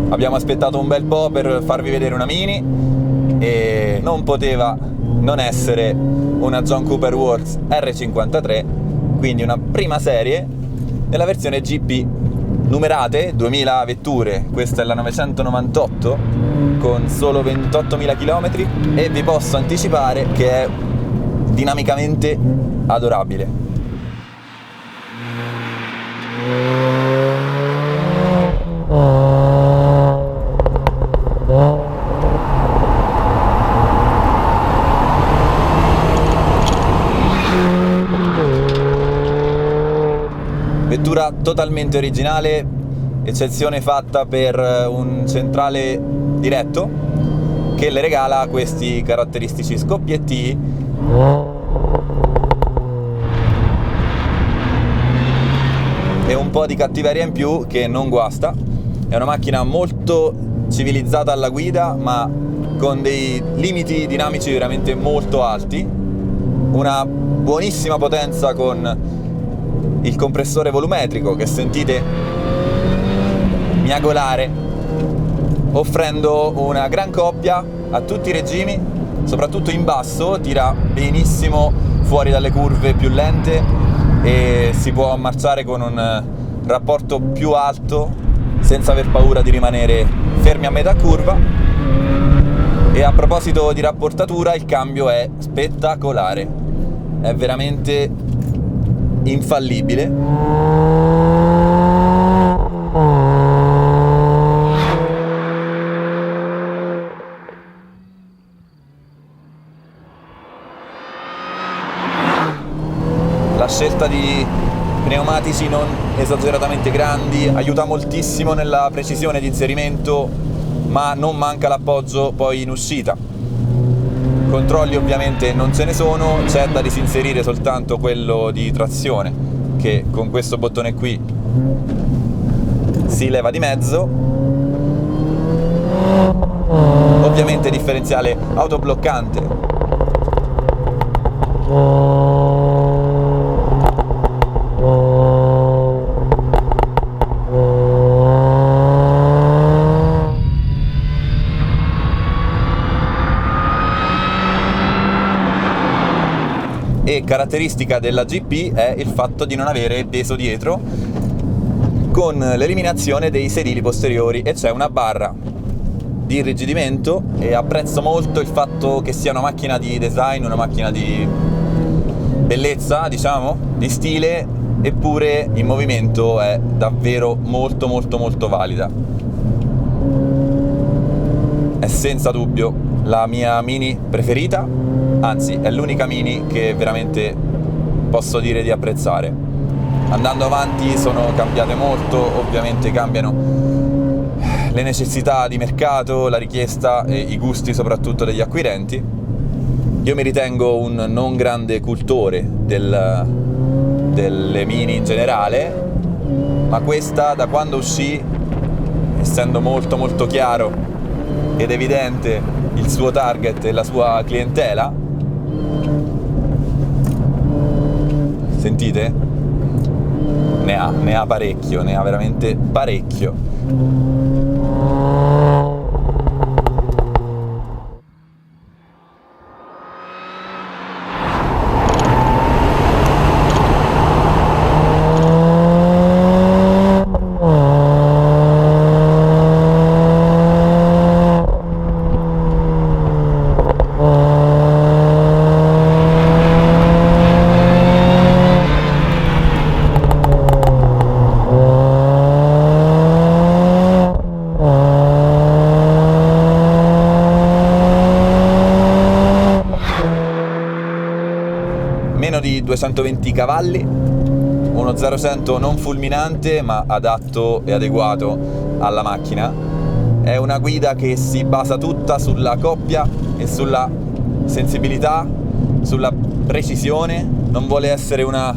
Abbiamo aspettato un bel po' per farvi vedere una Mini e non poteva non essere una John Cooper Works R53, quindi una prima serie nella versione GP, numerate 2000 vetture. Questa è la 998 con solo 28.000 km e vi posso anticipare che è dinamicamente adorabile. Vettura totalmente originale, eccezione fatta per un centrale diretto che le regala questi caratteristici scoppietti e un po' di cattiveria in più che non guasta. È una macchina molto civilizzata alla guida, ma con dei limiti dinamici veramente molto alti, una buonissima potenza con il compressore volumetrico che sentite miagolare, offrendo una gran coppia a tutti i regimi, soprattutto in basso. Tira benissimo fuori dalle curve più lente e si può marciare con un rapporto più alto senza aver paura di rimanere fermi a metà curva. E a proposito di rapportatura, il cambio è spettacolare, è veramente infallibile. La scelta di pneumatici non esageratamente grandi aiuta moltissimo nella precisione di inserimento, ma non manca l'appoggio poi in uscita. Controlli ovviamente non ce ne sono, c'è da disinserire soltanto quello di trazione, che con questo bottone qui si leva di mezzo. Ovviamente differenziale autobloccante. E caratteristica della GP è il fatto di non avere peso dietro, con l'eliminazione dei sedili posteriori, e c'è una barra di irrigidimento. E apprezzo molto il fatto che sia una macchina di design, una macchina di bellezza, diciamo, di stile, eppure in movimento è davvero molto molto molto valida. È senza dubbio la mia Mini preferita, anzi è l'unica Mini che veramente posso dire di apprezzare. Andando avanti sono cambiate molto, ovviamente cambiano le necessità di mercato, la richiesta e i gusti soprattutto degli acquirenti. Io mi ritengo un non grande cultore delle Mini in generale, ma questa, da quando uscì, essendo molto molto chiaro ed evidente il suo target e la sua clientela, sentite? Ne ha parecchio, ne ha veramente parecchio. Meno di 220 cavalli, uno 0-100 non fulminante ma adatto e adeguato alla macchina. È una guida che si basa tutta sulla coppia e sulla sensibilità, sulla precisione. Non vuole essere una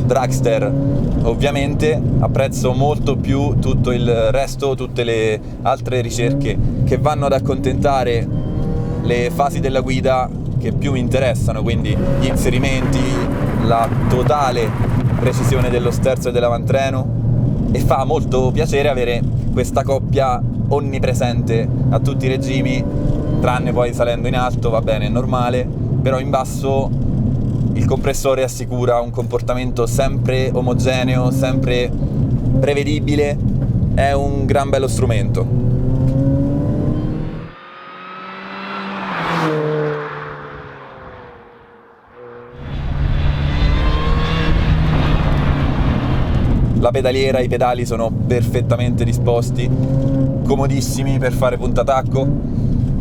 dragster, ovviamente. Apprezzo molto più tutto il resto, tutte le altre ricerche che vanno ad accontentare le fasi della guida che più mi interessano, quindi gli inserimenti, la totale precisione dello sterzo e dell'avantreno, e fa molto piacere avere questa coppia onnipresente a tutti i regimi, tranne poi salendo in alto, va bene, è normale, però in basso il compressore assicura un comportamento sempre omogeneo, sempre prevedibile, è un gran bello strumento. La pedaliera, i pedali sono perfettamente disposti, comodissimi per fare puntatacco,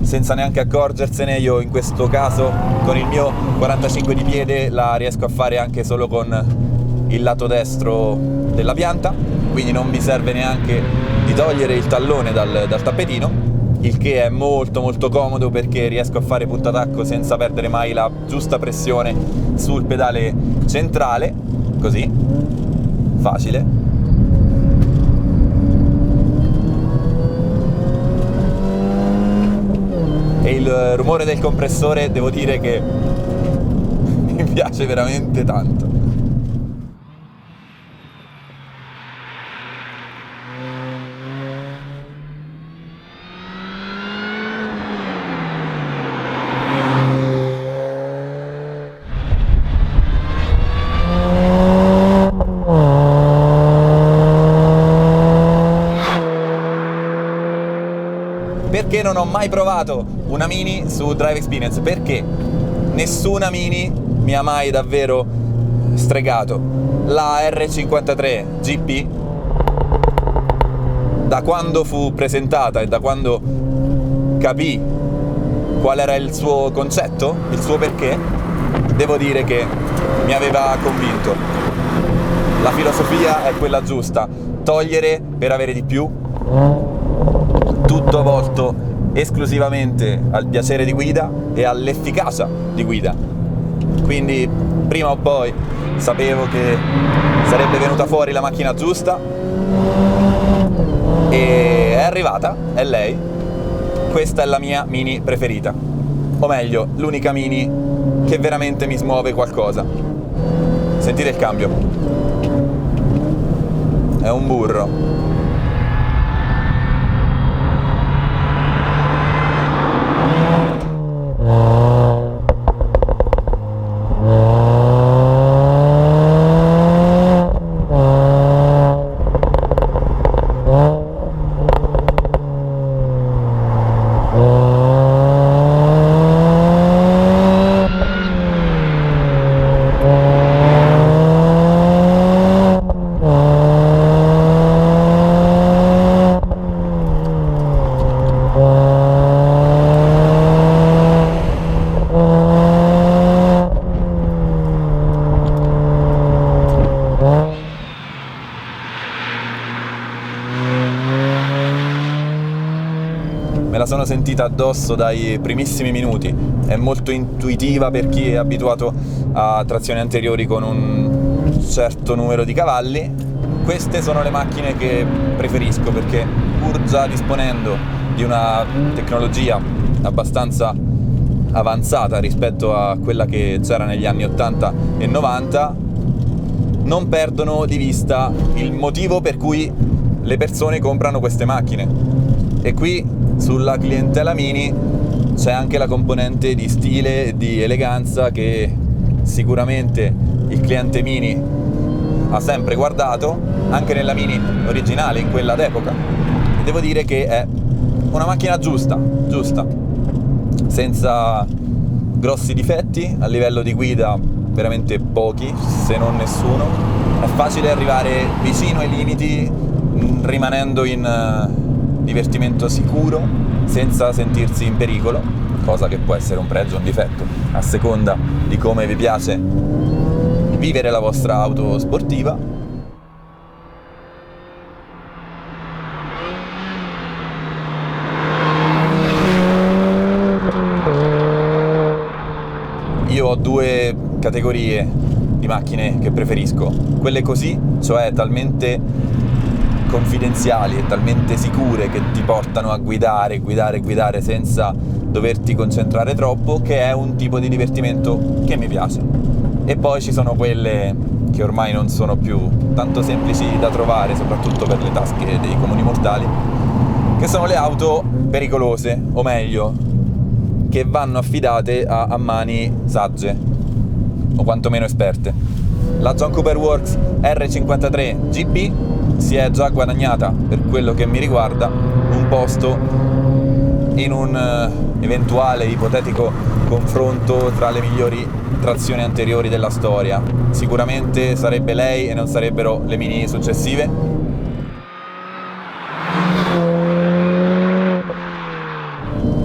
senza neanche accorgersene. Io in questo caso con il mio 45 di piede la riesco a fare anche solo con il lato destro della pianta, quindi non mi serve neanche di togliere il tallone dal tappetino, il che è molto molto comodo perché riesco a fare puntatacco senza perdere mai la giusta pressione sul pedale centrale, così. Facile. E il rumore del compressore devo dire che mi piace veramente tanto. Perché non ho mai provato una Mini su Drive Experience? Perché nessuna Mini mi ha mai davvero stregato. La R53 GP, da quando fu presentata e da quando capì qual era il suo concetto, il suo perché, devo dire che mi aveva convinto. La filosofia è quella giusta: togliere per avere di più, tutto volto esclusivamente al piacere di guida e all'efficacia di guida. Quindi prima o poi sapevo che sarebbe venuta fuori la macchina giusta e è arrivata, è lei. Questa è la mia Mini preferita, o meglio, l'unica Mini che veramente mi smuove qualcosa. Sentite il cambio, è un burro. Me la sono sentita addosso dai primissimi minuti, è molto intuitiva per chi è abituato a trazioni anteriori con un certo numero di cavalli. Queste sono le macchine che preferisco perché, pur già disponendo di una tecnologia abbastanza avanzata rispetto a quella che c'era negli anni 80 e 90, non perdono di vista il motivo per cui le persone comprano queste macchine. E qui sulla clientela Mini c'è anche la componente di stile e di eleganza che sicuramente il cliente Mini ha sempre guardato, anche nella Mini originale, in quella d'epoca. E devo dire che è una macchina giusta, senza grossi difetti, a livello di guida veramente pochi, se non nessuno. È facile arrivare vicino ai limiti rimanendo in divertimento sicuro, senza sentirsi in pericolo, cosa che può essere un pregio o un difetto, a seconda di come vi piace vivere la vostra auto sportiva. Io ho due categorie di macchine che preferisco: quelle così, cioè talmente confidenziali e talmente sicure che ti portano a guidare senza doverti concentrare troppo, che è un tipo di divertimento che mi piace. E poi ci sono quelle che ormai non sono più tanto semplici da trovare, soprattutto per le tasche dei comuni mortali, che sono le auto pericolose, o meglio, che vanno affidate a mani sagge, o quantomeno esperte. La John Cooper Works R53 GP si è già guadagnata, per quello che mi riguarda, un posto in un eventuale ipotetico confronto tra le migliori trazioni anteriori della storia. Sicuramente sarebbe lei e non sarebbero le Mini successive.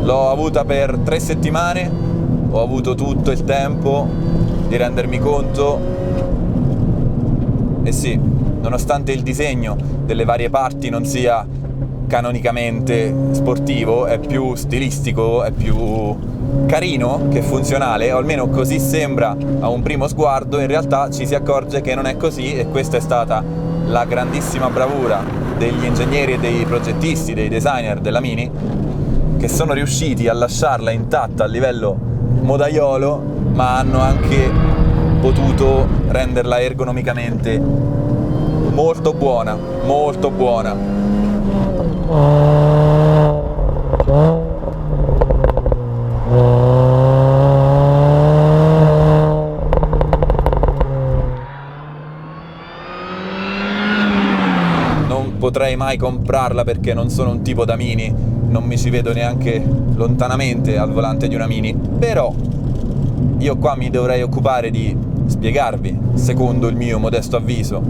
L'ho avuta per 3 settimane, ho avuto tutto il tempo di rendermi conto, e sì, nonostante il disegno delle varie parti non sia canonicamente sportivo, è più stilistico, è più carino che funzionale, o almeno così sembra a un primo sguardo. In realtà ci si accorge che non è così, e questa è stata la grandissima bravura degli ingegneri e dei progettisti, dei designer della Mini, che sono riusciti a lasciarla intatta a livello modaiolo, ma hanno anche potuto renderla ergonomicamente molto buona, molto buona. Non potrei mai comprarla perché non sono un tipo da Mini, non mi ci vedo neanche lontanamente al volante di una Mini, però io qua mi dovrei occupare di spiegarvi, secondo il mio modesto avviso,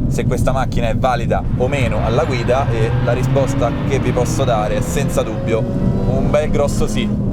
se questa macchina è valida o meno alla guida, e la risposta che vi posso dare è senza dubbio un bel grosso sì.